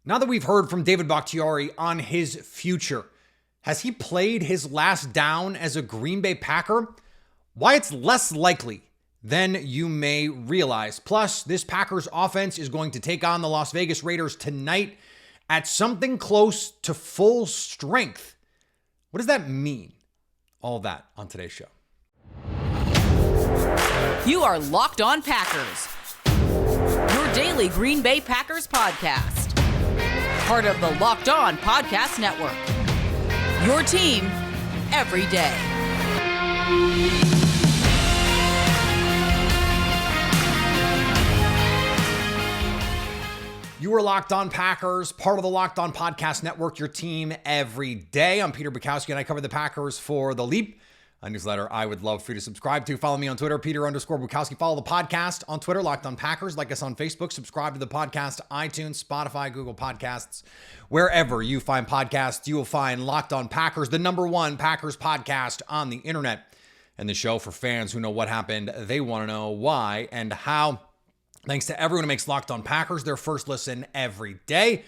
Now that we've heard from David Bakhtiari on his future, has he played his last down as a Green Bay Packer? Why it's less likely than you may realize. Plus, this Packers offense is going to take on the Las Vegas Raiders tonight at something close to full strength. What does that mean? All that on today's show. You are Locked On Packers, your daily Green Bay Packers podcast. Part of the Locked On Podcast Network, your team every day. You are Locked On Packers, part of the Locked On Podcast Network, your team every day. I'm Peter Bukowski, and I cover the Packers for The Leap, a newsletter I would love for you to subscribe to. Follow me on Twitter, Peter_Bukowski. Follow the podcast on Twitter, Locked On Packers. Like us on Facebook. Subscribe to the podcast, iTunes, Spotify, Google Podcasts. Wherever you find podcasts, you will find Locked On Packers, the #1 Packers podcast on the internet. And the show for fans who know what happened. They want to know why and how. Thanks to everyone who makes Locked On Packers their first listen every day.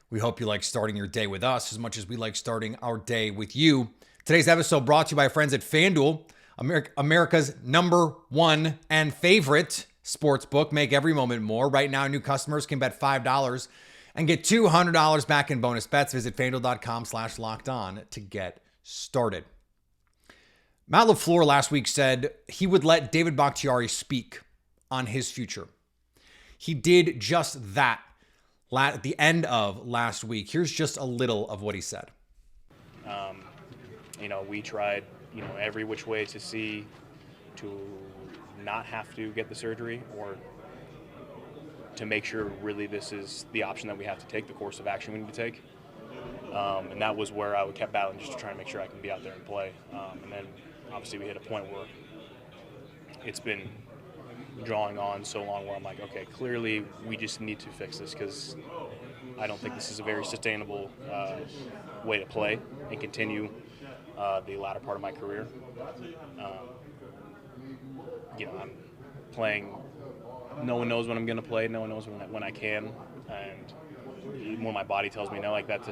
We hope you like starting your day with us as much as we like starting our day with you. Today's episode brought to you by friends at FanDuel, America's #1 and favorite sportsbook. Make every moment more. Right now, new customers can bet $5 and get $200 back in bonus bets. Visit FanDuel.com/lockedon to get started. Matt LaFleur last week said he would let David Bakhtiari speak on his future. He did just that at the end of last week. Here's just a little of what he said. We tried, every which way to not have to get the surgery or to make sure really this is the option that we have to take, the course of action we need to take. And that was where I kept battling just to try and make sure I can be out there and play. And then obviously we hit a point where it's been drawing on so long where I'm like, okay, clearly we just need to fix this because I don't think this is a very sustainable way to play and continue the latter part of my career. I'm playing. No one knows when I'm going to play. No one knows when I can. And when my body tells me no, like that's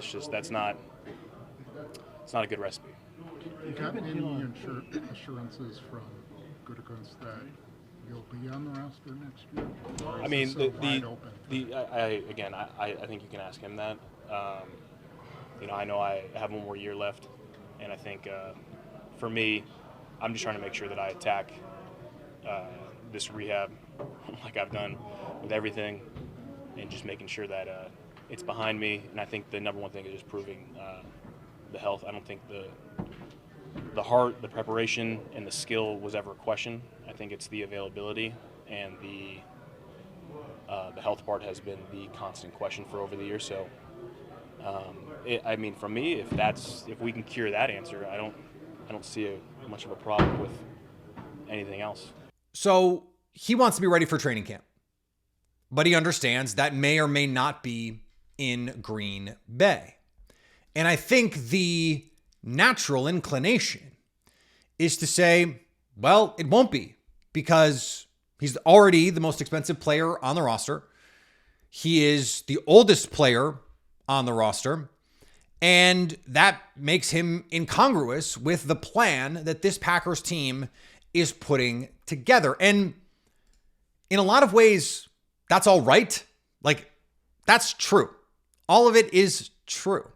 not. It's not a good recipe. Do you have any assurances from Bukowski that you'll be on the roster next year? I mean, I think you can ask him that. I know I have one more year left, and I think for me, I'm just trying to make sure that I attack this rehab like I've done with everything, and just making sure that it's behind me. And I think the #1 thing is just proving the health. I don't think the heart, the preparation, and the skill was ever a question. I think it's the availability and the health part has been the constant question for over the years. So, for me, if we can cure that answer, I don't see much of a problem with anything else. So he wants to be ready for training camp, but he understands that may or may not be in Green Bay. And I think the natural inclination is to say, well, it won't be because he's already the most expensive player on the roster. He is the oldest player on the roster, and that makes him incongruous with the plan that this Packers team is putting together. And in a lot of ways, that's all right. Like, that's true. All of it is true.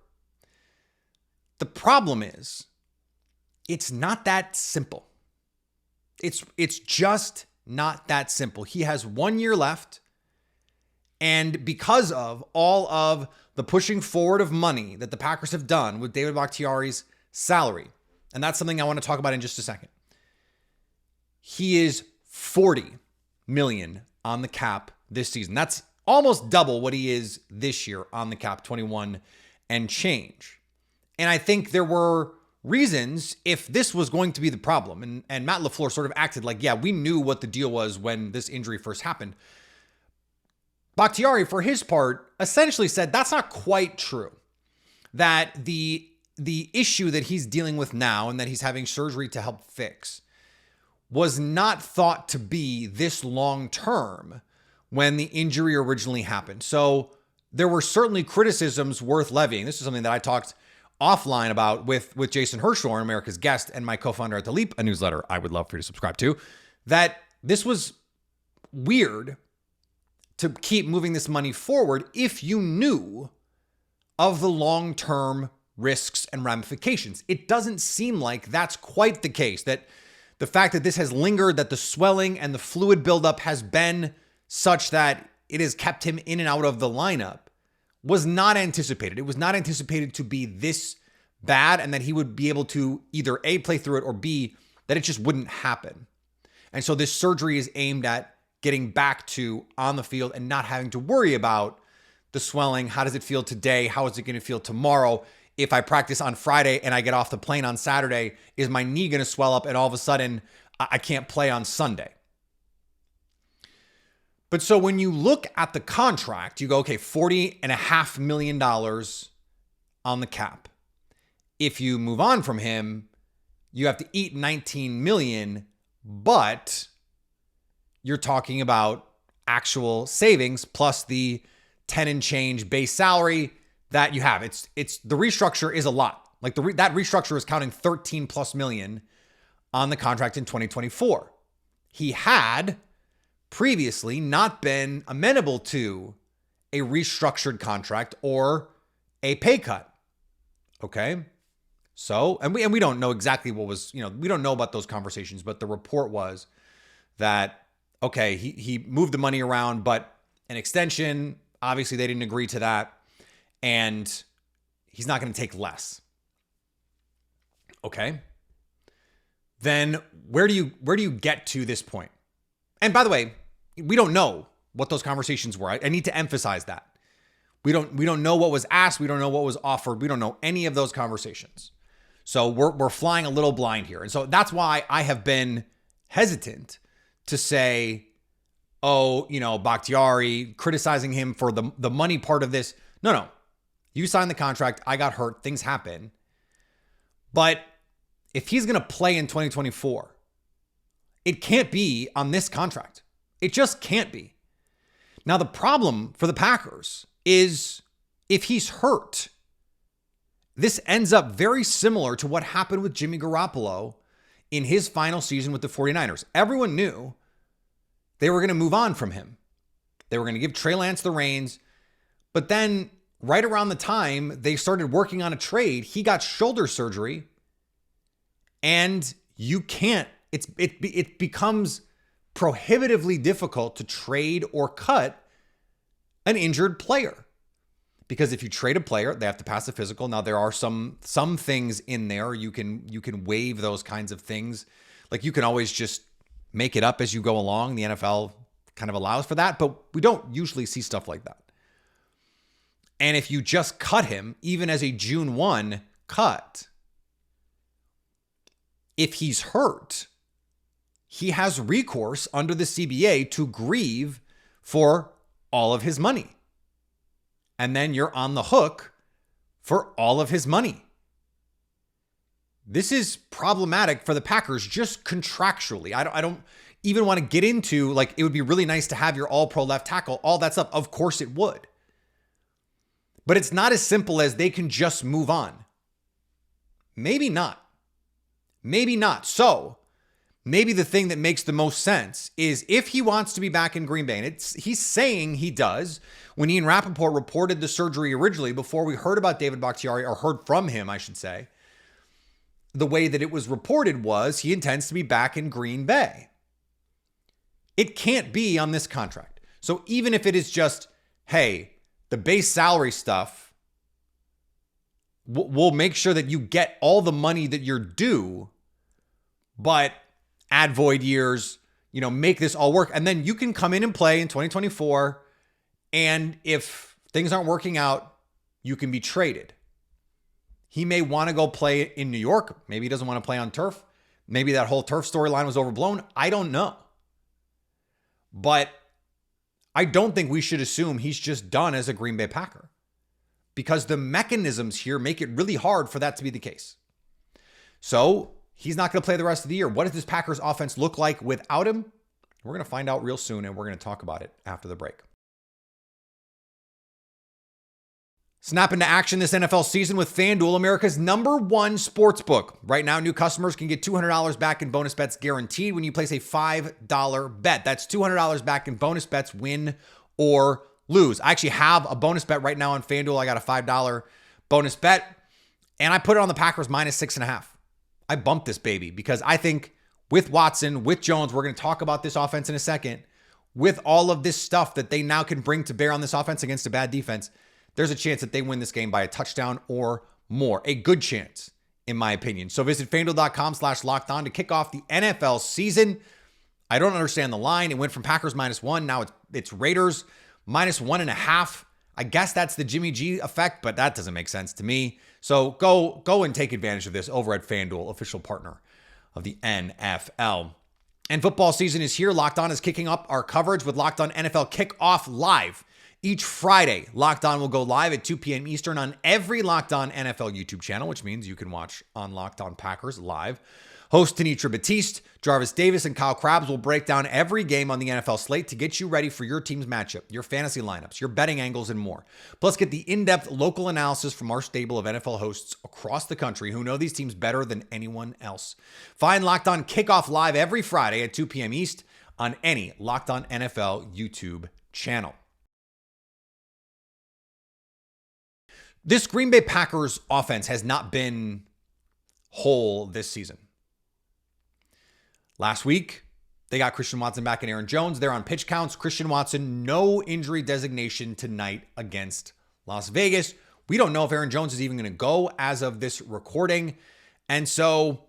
The problem is, it's not that simple. It's just not that simple. He has 1 year left, and because of all of the pushing forward of money that the Packers have done with David Bakhtiari's salary, and that's something I want to talk about in just a second, he is $40 million on the cap this season. That's almost double what he is this year on the cap, 21 and change. And I think there were reasons if this was going to be the problem. And Matt LaFleur sort of acted like, yeah, we knew what the deal was when this injury first happened. Bakhtiari, for his part, essentially said that's not quite true. That the issue that he's dealing with now and that he's having surgery to help fix was not thought to be this long term when the injury originally happened. So there were certainly criticisms worth levying. This is something that I talked offline about with Jason Hirschhorn, America's Guest, and my co-founder at The Leap, a newsletter I would love for you to subscribe to, that this was weird to keep moving this money forward if you knew of the long-term risks and ramifications. It doesn't seem like that's quite the case, that the fact that this has lingered, that the swelling and the fluid buildup has been such that it has kept him in and out of the lineup was not anticipated. It was not anticipated to be this bad and that he would be able to either A, play through it, or B, that it just wouldn't happen. And so this surgery is aimed at getting back to on the field and not having to worry about the swelling. How does it feel today? How is it going to feel tomorrow? If I practice on Friday and I get off the plane on Saturday, is my knee going to swell up and all of a sudden I can't play on Sunday? But so when you look at the contract, you go, okay, $40.5 million on the cap. If you move on from him, you have to eat $19 million, but you're talking about actual savings plus the 10 and change base salary that you have. It's the restructure is a lot. Like that restructure is counting 13 plus million on the contract in 2024. He had previously not been amenable to a restructured contract or a pay cut. Okay. So, and we don't know exactly what was, we don't know about those conversations, but the report was that, okay, he moved the money around, but an extension, obviously they didn't agree to that. And he's not going to take less. Okay. Then where do you get to this point? And by the way, we don't know what those conversations were. I need to emphasize that. We don't know what was asked. We don't know what was offered. We don't know any of those conversations. So we're flying a little blind here. And so that's why I have been hesitant to say, oh, Bakhtiari, criticizing him for the money part of this. No. You signed the contract. I got hurt. Things happen. But if he's going to play in 2024, it can't be on this contract. It just can't be. Now, the problem for the Packers is if he's hurt, this ends up very similar to what happened with Jimmy Garoppolo in his final season with the 49ers. Everyone knew they were going to move on from him. They were going to give Trey Lance the reins. But then right around the time they started working on a trade, he got shoulder surgery. And you can't, it becomes prohibitively difficult to trade or cut an injured player. Because if you trade a player, they have to pass a physical. Now there are some things in there. You can waive those kinds of things. Like you can always just make it up as you go along. The NFL kind of allows for that, but we don't usually see stuff like that. And if you just cut him, even as a June 1 cut, if he's hurt, he has recourse under the CBA to grieve for all of his money. And then you're on the hook for all of his money. This is problematic for the Packers just contractually. I don't even want to get into, like, it would be really nice to have your all-pro left tackle, all that stuff. Of course it would. But it's not as simple as they can just move on. Maybe not. Maybe not. So maybe the thing that makes the most sense is if he wants to be back in Green Bay, and he's saying he does. When Ian Rappaport reported the surgery originally, before we heard about David Bakhtiari, or heard from him, I should say, the way that it was reported was he intends to be back in Green Bay. It can't be on this contract. So even if it is just, hey, the base salary stuff, we'll make sure that you get all the money that you're due, but add void years, make this all work. And then you can come in and play in 2024. And if things aren't working out, you can be traded. He may want to go play in New York. Maybe he doesn't want to play on turf. Maybe that whole turf storyline was overblown. I don't know. But I don't think we should assume he's just done as a Green Bay Packer, because the mechanisms here make it really hard for that to be the case. So he's not going to play the rest of the year. What does this Packers offense look like without him? We're going to find out real soon, and we're going to talk about it after the break. Snap into action this NFL season with FanDuel, America's #1 sportsbook. Right now, new customers can get $200 back in bonus bets guaranteed when you place a $5 bet. That's $200 back in bonus bets, win or lose. I actually have a bonus bet right now on FanDuel. I got a $5 bonus bet, and I put it on the Packers -6.5. I bumped this baby because I think with Watson, with Jones, we're going to talk about this offense in a second, with all of this stuff that they now can bring to bear on this offense against a bad defense, there's a chance that they win this game by a touchdown or more. A good chance, in my opinion. So visit FanDuel.com/lockedon to kick off the NFL season. I don't understand the line. It went from Packers -1. Now it's Raiders -1.5. I guess that's the Jimmy G effect, but that doesn't make sense to me. So go and take advantage of this over at FanDuel, official partner of the NFL. And football season is here. Locked On is kicking up our coverage with Locked On NFL Kickoff Live. Each Friday, Locked On will go live at 2 p.m. Eastern on every Locked On NFL YouTube channel, which means you can watch on Locked On Packers live. Host Tanitra Batiste, Jarvis Davis, and Kyle Krabs will break down every game on the NFL slate to get you ready for your team's matchup, your fantasy lineups, your betting angles, and more. Plus, get the in-depth local analysis from our stable of NFL hosts across the country who know these teams better than anyone else. Find Locked On Kickoff Live every Friday at 2 p.m. East on any Locked On NFL YouTube channel. This Green Bay Packers offense has not been whole this season. Last week, they got Christian Watson back and Aaron Jones. They're on pitch counts. Christian Watson, no injury designation tonight against Las Vegas. We don't know if Aaron Jones is even going to go as of this recording. And so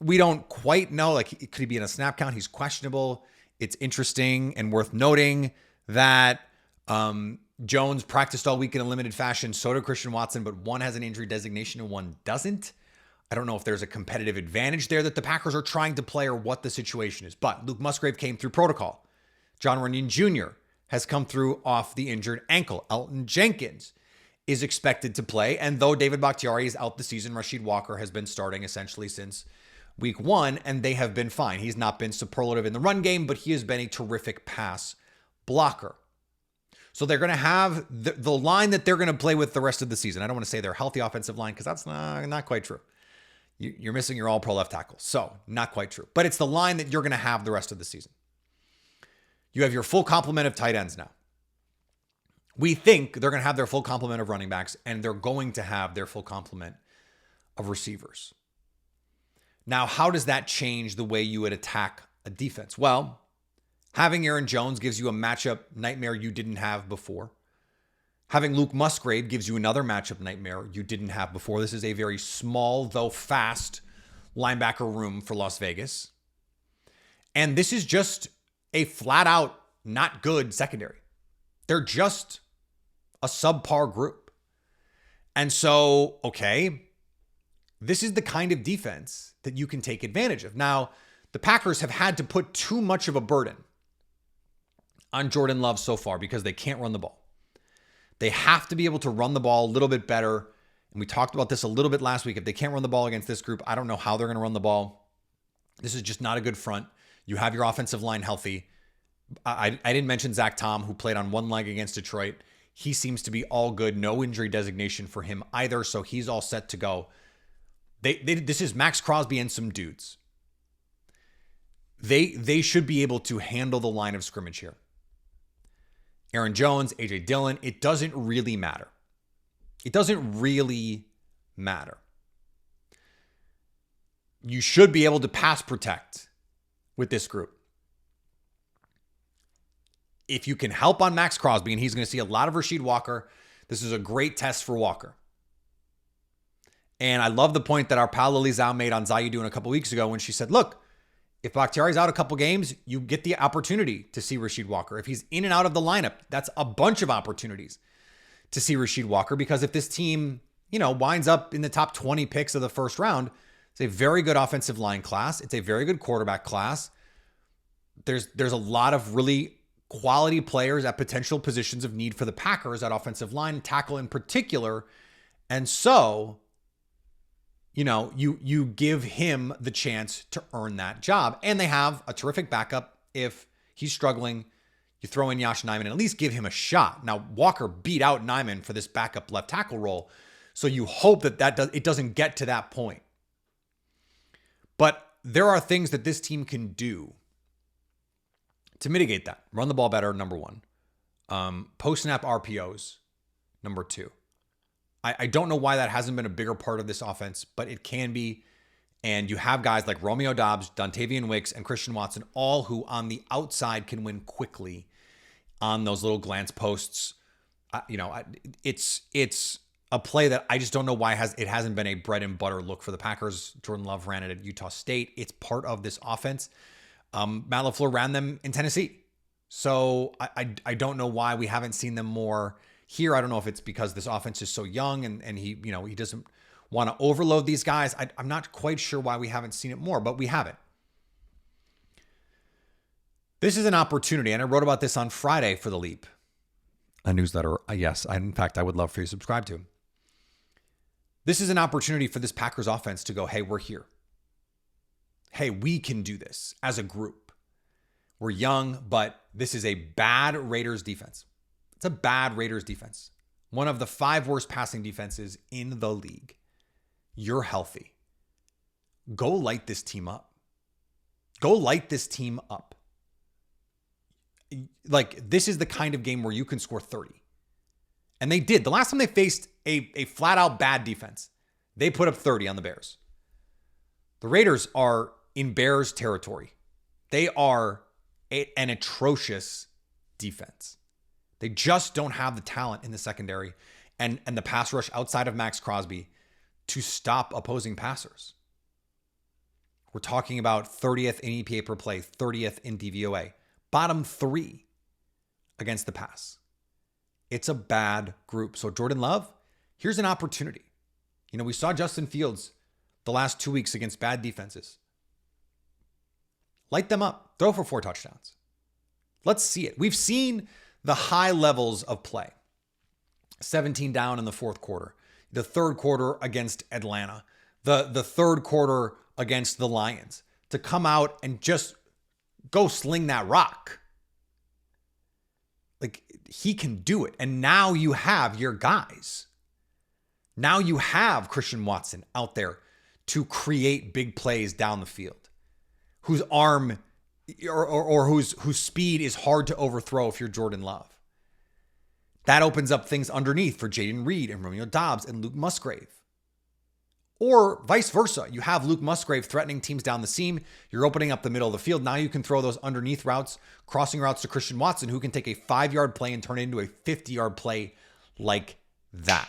we don't quite know. Like, could he be in a snap count? He's questionable. It's interesting and worth noting that Jones practiced all week in a limited fashion. So did Christian Watson, but one has an injury designation and one doesn't. I don't know if there's a competitive advantage there that the Packers are trying to play or what the situation is. But Luke Musgrave came through protocol. John Runyon Jr. has come through off the injured ankle. Elton Jenkins is expected to play. And though David Bakhtiari is out the season, Rashid Walker has been starting essentially since week 1, and they have been fine. He's not been superlative in the run game, but he has been a terrific pass blocker. So they're going to have the line that they're going to play with the rest of the season. I don't want to say they're healthy offensive line because that's not quite true. You're missing your all-pro left tackle. So not quite true. But it's the line that you're going to have the rest of the season. You have your full complement of tight ends now. We think they're going to have their full complement of running backs, and they're going to have their full complement of receivers. Now, how does that change the way you would attack a defense? Well, having Aaron Jones gives you a matchup nightmare you didn't have before. Having Luke Musgrave gives you another matchup nightmare you didn't have before. This is a very small, though fast, linebacker room for Las Vegas. And this is just a flat-out not good secondary. They're just a subpar group. And so, okay, this is the kind of defense that you can take advantage of. Now, the Packers have had to put too much of a burden on Jordan Love so far because they can't run the ball. They have to be able to run the ball a little bit better. And we talked about this a little bit last week. If they can't run the ball against this group, I don't know how they're going to run the ball. This is just not a good front. You have your offensive line healthy. I didn't mention Zach Tom, who played on one leg against Detroit. He seems to be all good. No injury designation for him either, so he's all set to go. This is Max Crosby and some dudes. They should be able to handle the line of scrimmage here. Aaron Jones, A.J. Dillon, it doesn't really matter. It doesn't really matter. You should be able to pass protect with this group. If you can help on Max Crosby, and he's going to see a lot of Rashid Walker, this is a great test for Walker. And I love the point that our pal Lily Zhao made on Zayudun a couple weeks ago when she said, look, if Bakhtiari's out a couple games, you get the opportunity to see Rashid Walker. If he's in and out of the lineup, that's a bunch of opportunities to see Rashid Walker, because if this team, winds up in the top 20 picks of the first round, it's a very good offensive line class. It's a very good quarterback class. There's a lot of really quality players at potential positions of need for the Packers at offensive line, tackle in particular. And so, you give him the chance to earn that job. And they have a terrific backup if he's struggling. You throw in Josh Nijman and at least give him a shot. Now, Walker beat out Nijman for this backup left tackle role, so you hope that it doesn't get to that point. But there are things that this team can do to mitigate that. Run the ball better, number one. Post-snap RPOs, number two. I don't know why that hasn't been a bigger part of this offense, but it can be. And you have guys like Romeo Doubs, Dontavian Wicks, and Christian Watson, all who on the outside can win quickly on those little glance posts. It's a play that I just don't know why it hasn't been a bread and butter look for the Packers. Jordan Love ran it at Utah State. It's part of this offense. Matt LaFleur ran them in Tennessee. So I don't know why we haven't seen them more here. I don't know if it's because this offense is so young and he doesn't want to overload these guys. I'm not quite sure why we haven't seen it more, but we haven't. This is an opportunity, and I wrote about this on Friday for The Leap, a newsletter. Yes, in fact, I would love for you to subscribe to. This is an opportunity for this Packers offense to go, hey, we're here. Hey, we can do this as a group. We're young, but this is a bad Raiders defense. It's a bad Raiders defense. One of the 5 worst passing defenses in the league. You're healthy. Go light this team up. Go light this team up. Like, this is the kind of game where you can score 30. And they did. The last time they faced a flat-out bad defense, they put up 30 on the Bears. The Raiders are in Bears territory. They are an atrocious defense. They just don't have the talent in the secondary and the pass rush outside of Max Crosby to stop opposing passers. We're talking about 30th in EPA per play, 30th in DVOA, bottom 3 against the pass. It's a bad group. So Jordan Love, here's an opportunity. We saw Justin Fields the last 2 weeks against bad defenses. Light them up. Throw for 4 touchdowns. Let's see it. We've seen the high levels of play. 17 down in the fourth quarter. The third quarter against Atlanta. The third quarter against the Lions. To come out and just go sling that rock. Like, he can do it. And now you have your guys. Now you have Christian Watson out there to create big plays down the field. Whose arm or whose speed is hard to overthrow if you're Jordan Love. That opens up things underneath for Jaden Reed and Romeo Doubs and Luke Musgrave. Or vice versa. You have Luke Musgrave threatening teams down the seam. You're opening up the middle of the field. Now you can throw those underneath routes, crossing routes to Christian Watson, who can take a 5-yard play and turn it into a 50-yard play like that.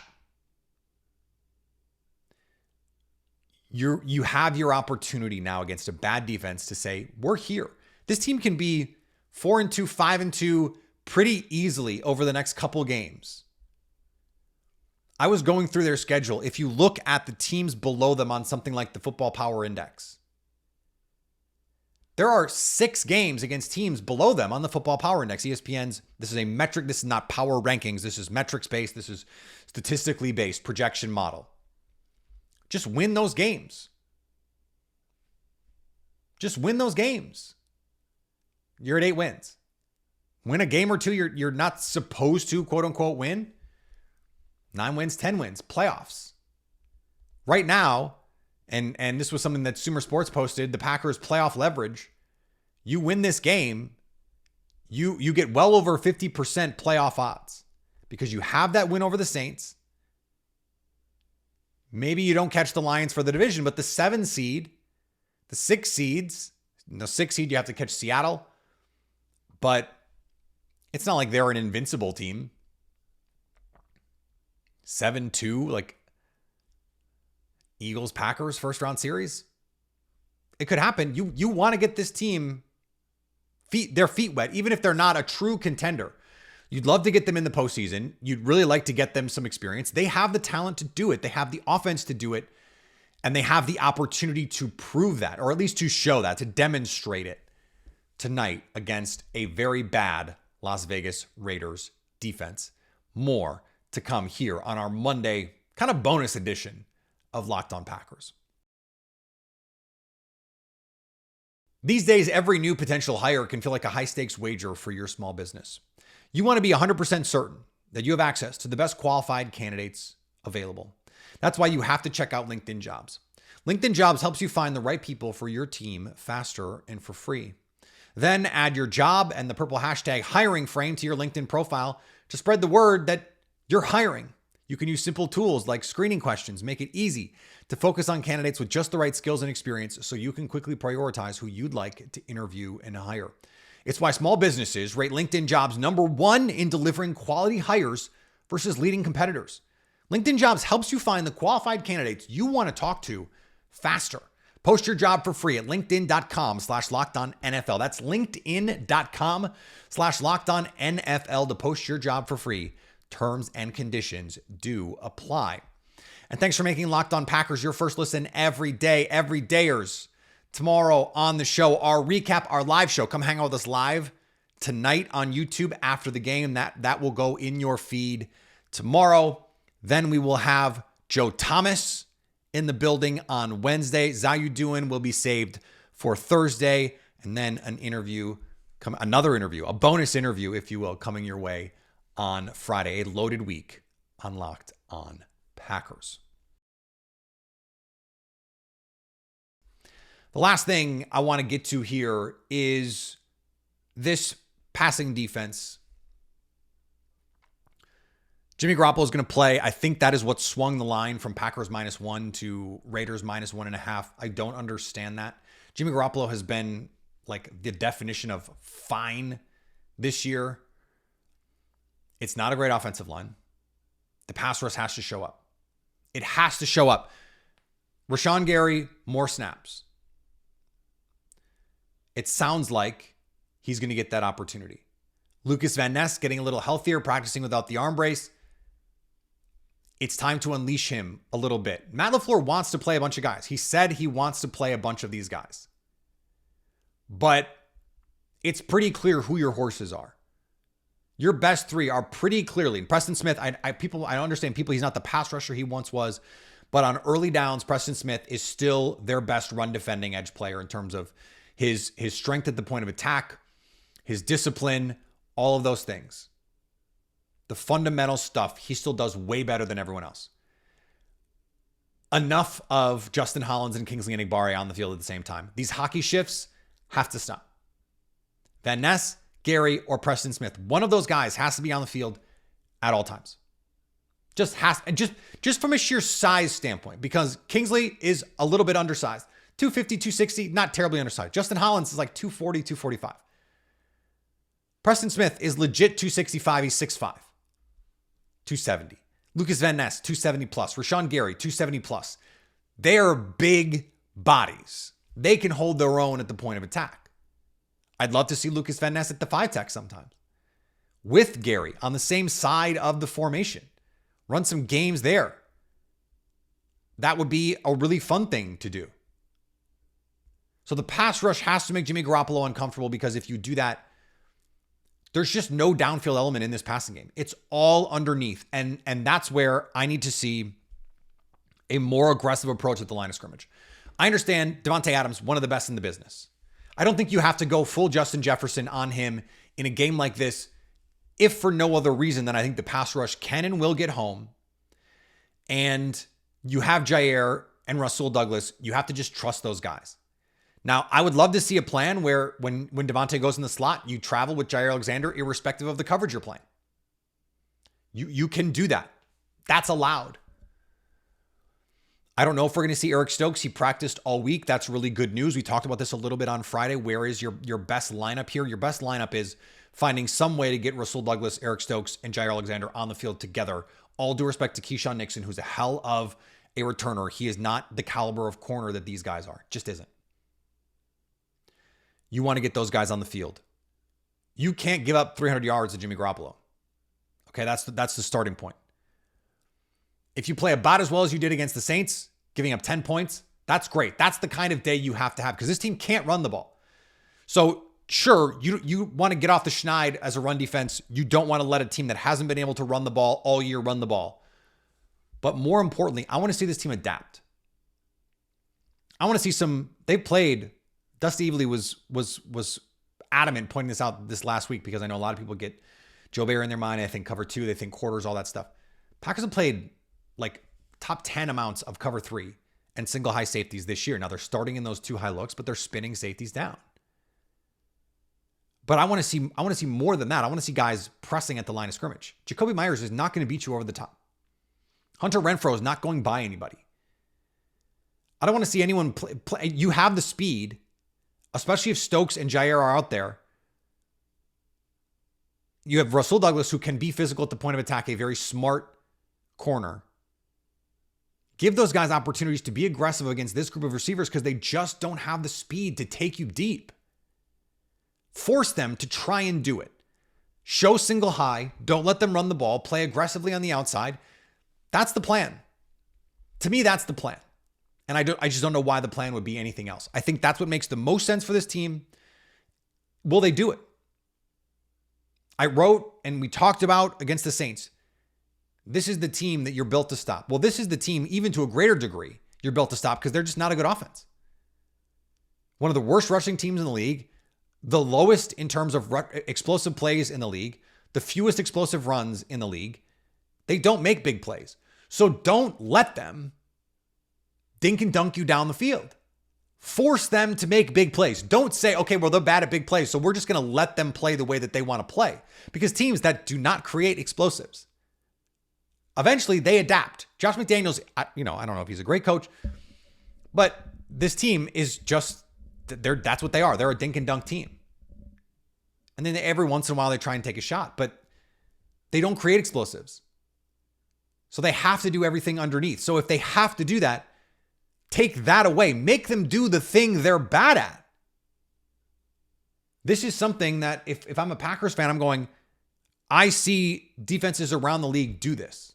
You have your opportunity now against a bad defense to say, we're here. This team can be 4-2, 5-2 pretty easily over the next couple games. I was going through their schedule. If you look at the teams below them on something like the Football Power Index, there are 6 games against teams below them on the Football Power Index. ESPN's, this is a metric. This is not power rankings. This is metrics based. This is statistically based projection model. Just win those games. Just win those games. You're at 8 wins. Win a game or two you're not supposed to, quote unquote, win. 9 wins, 10 wins, playoffs. Right now, and this was something that Sumer Sports posted, the Packers playoff leverage. You win this game, you get well over 50% playoff odds because you have that win over the Saints. Maybe you don't catch the Lions for the division, but the 7 seed, the 6 seeds, the 6 seed, you have to catch Seattle. But it's not like they're an invincible team. 7-2, like Eagles, Packers, first round series. It could happen. You want to get this team their feet wet, even if they're not a true contender. You'd love to get them in the postseason. You'd really like to get them some experience. They have the talent to do it. They have the offense to do it. And they have the opportunity to prove that, or at least to show that, to demonstrate it tonight against a very bad Las Vegas Raiders defense. More to come here on our Monday kind of bonus edition of Locked On Packers. These days, every new potential hire can feel like a high-stakes wager for your small business. You want to be 100% certain that you have access to the best qualified candidates available. That's why you have to check out LinkedIn Jobs. LinkedIn Jobs helps you find the right people for your team faster and for free. Then add your job and the purple hashtag hiring frame to your LinkedIn profile to spread the word that you're hiring. You can use simple tools like screening questions, make it easy to focus on candidates with just the right skills and experience so you can quickly prioritize who you'd like to interview and hire. It's why small businesses rate LinkedIn Jobs #1 in delivering quality hires versus leading competitors. LinkedIn Jobs helps you find the qualified candidates you want to talk to faster. Post your job for free at linkedin.com/LockedOnNFL. That's linkedin.com/LockedOnNFL to post your job for free. Terms and conditions do apply. And thanks for making Locked On Packers your first listen every day, everydayers. Tomorrow on the show, our recap, our live show. Come hang out with us live tonight on YouTube after the game. That will go in your feed tomorrow. Then we will have Joe Thomas in the building on Wednesday. Zayudin will be saved for Thursday. And then another interview, a bonus interview, if you will, coming your way on Friday. A loaded week on Locked On Packers. The last thing I want to get to here is this passing defense. Jimmy Garoppolo is going to play. I think that is what swung the line from Packers -1 to Raiders -1.5. I don't understand that. Jimmy Garoppolo has been like the definition of fine this year. It's not a great offensive line. The pass rush has to show up. It has to show up. Rashawn Gary, more snaps. It sounds like he's going to get that opportunity. Lucas Van Ness getting a little healthier, practicing without the arm brace. It's time to unleash him a little bit. Matt LaFleur wants to play a bunch of guys. He said he wants to play a bunch of these guys. But it's pretty clear who your horses are. Your best three are pretty clearly. Preston Smith, I understand people, he's not the pass rusher he once was, but on early downs, Preston Smith is still their best run defending edge player in terms of his strength at the point of attack, his discipline, all of those things. The fundamental stuff, he still does way better than everyone else. Enough of Justin Hollins and Kingsley Enagbare on the field at the same time. These hockey shifts have to stop. Van Ness, Gary, or Preston Smith, one of those guys has to be on the field at all times. Just from a sheer size standpoint, because Kingsley is a little bit undersized. 250, 260, not terribly undersized. Justin Hollins is like 240, 245. Preston Smith is legit 265. He's 6'5", 270. Lucas Van Ness, 270 plus. Rashawn Gary, 270 plus. They are big bodies. They can hold their own at the point of attack. I'd love to see Lucas Van Ness at the 5-tech sometimes. With Gary on the same side of the formation. Run some games there. That would be a really fun thing to do. So the pass rush has to make Jimmy Garoppolo uncomfortable, because if you do that, there's just no downfield element in this passing game. It's all underneath. And that's where I need to see a more aggressive approach at the line of scrimmage. I understand Devontae Adams, one of the best in the business. I don't think you have to go full Justin Jefferson on him in a game like this, if for no other reason than I think the pass rush can and will get home. And you have Jair and Rasul Douglas. You have to just trust those guys. Now, I would love to see a plan where when Devontae goes in the slot, you travel with Jair Alexander irrespective of the coverage you're playing. You can do that. That's allowed. I don't know if we're going to see Eric Stokes. He practiced all week. That's really good news. We talked about this a little bit on Friday. Where is your best lineup here? Your best lineup is finding some way to get Rasul Douglas, Eric Stokes, and Jair Alexander on the field together. All due respect to Keyshawn Nixon, who's a hell of a returner. He is not the caliber of corner that these guys are. Just isn't. You want to get those guys on the field. You can't give up 300 yards to Jimmy Garoppolo. Okay, that's the starting point. If you play about as well as you did against the Saints, giving up 10 points, that's great. That's the kind of day you have to have, because this team can't run the ball. So sure, you want to get off the schneid as a run defense. You don't want to let a team that hasn't been able to run the ball all year run the ball. But more importantly, I want to see this team adapt. I want to see they've played Dusty Evely was adamant pointing this out this last week, because I know a lot of people get Joe Barry in their mind. I think cover 2, they think quarters, all that stuff. Packers have played like top 10 amounts of cover 3 and single high safeties this year. Now they're starting in those 2 high looks, but they're spinning safeties down. But I want to see more than that. I want to see guys pressing at the line of scrimmage. Jacoby Myers is not going to beat you over the top. Hunter Renfrow is not going by anybody. I don't want to see anyone play. You have the speed, especially if Stokes and Jair are out there. You have Russell Douglas, who can be physical at the point of attack, a very smart corner. Give those guys opportunities to be aggressive against this group of receivers, because they just don't have the speed to take you deep. Force them to try and do it. Show single high. Don't let them run the ball. Play aggressively on the outside. That's the plan. To me, that's the plan. And I just don't know why the plan would be anything else. I think that's what makes the most sense for this team. Will they do it? I wrote and we talked about against the Saints. This is the team that you're built to stop. Well, this is the team, even to a greater degree, you're built to stop, because they're just not a good offense. One of the worst rushing teams in the league, the lowest in terms of explosive plays in the league, the fewest explosive runs in the league. They don't make big plays. So don't let them dink and dunk you down the field. Force them to make big plays. Don't say, okay, well, they're bad at big plays, so we're just going to let them play the way that they want to play. Because teams that do not create explosives, eventually they adapt. Josh McDaniels, I don't know if he's a great coach, but this team is just, that's what they are. They're a dink and dunk team. And then every once in a while they try and take a shot, but they don't create explosives. So they have to do everything underneath. So if they have to do that, take that away. Make them do the thing they're bad at. This is something that if I'm a Packers fan, I'm going, I see defenses around the league do this.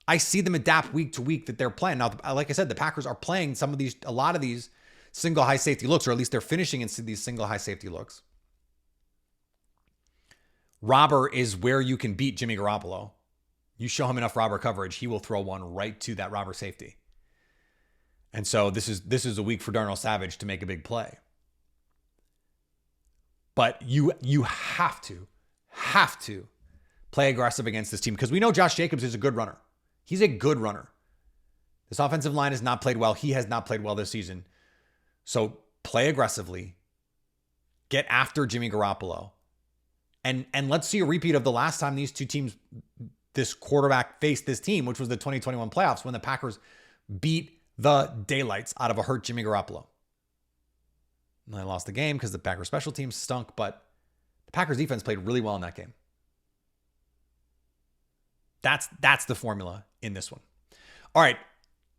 I see them adapt week to week that they're playing. Now, like I said, the Packers are playing a lot of these single high safety looks, or at least they're finishing in these single high safety looks. Robber is where you can beat Jimmy Garoppolo. You show him enough robber coverage, he will throw one right to that robber safety. And so this is a week for Darnell Savage to make a big play. But you have to play aggressive against this team, because we know Josh Jacobs is a good runner. He's a good runner. This offensive line has not played well. He has not played well this season. So play aggressively. Get after Jimmy Garoppolo. And let's see a repeat of the last time these two teams, this quarterback faced this team, which was the 2021 playoffs, when the Packers beat the daylights out of a hurt Jimmy Garoppolo. And they lost the game because the Packers special teams stunk, but the Packers defense played really well in that game. That's the formula in this one. All right,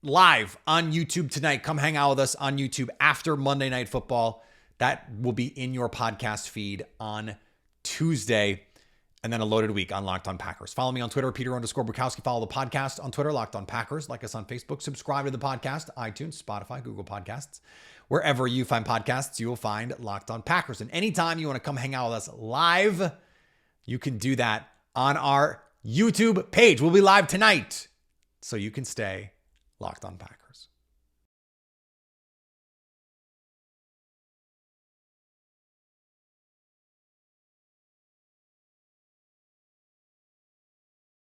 live on YouTube tonight. Come hang out with us on YouTube after Monday Night Football. That will be in your podcast feed on Tuesday, and then a loaded week on Locked On Packers. Follow me on Twitter, Peter_Bukowski. Follow the podcast on Twitter, Locked On Packers. Like us on Facebook. Subscribe to the podcast, iTunes, Spotify, Google Podcasts. Wherever you find podcasts, you will find Locked On Packers. And anytime you want to come hang out with us live, you can do that on our YouTube page. We'll be live tonight, so you can stay Locked On Packers.